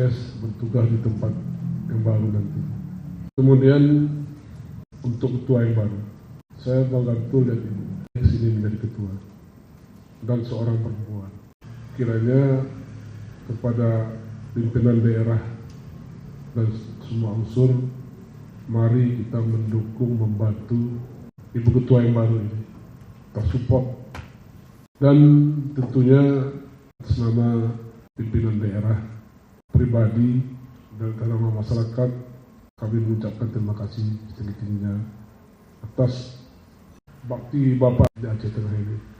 proses bertugas di tempat yang baru nanti. Kemudian untuk ketua yang baru, saya bangga betul lihat ibu sini menjadi ketua dan seorang perempuan. Kiranya kepada pimpinan daerah dan semua unsur, mari kita mendukung, membantu ibu ketua yang baru ini, tersupport. Dan tentunya atas nama pimpinan daerah, pribadi, dan nama masyarakat, kami mengucapkan terima kasih setinggi-tingginya atas bakti Bapak di Aceh Tengah ini.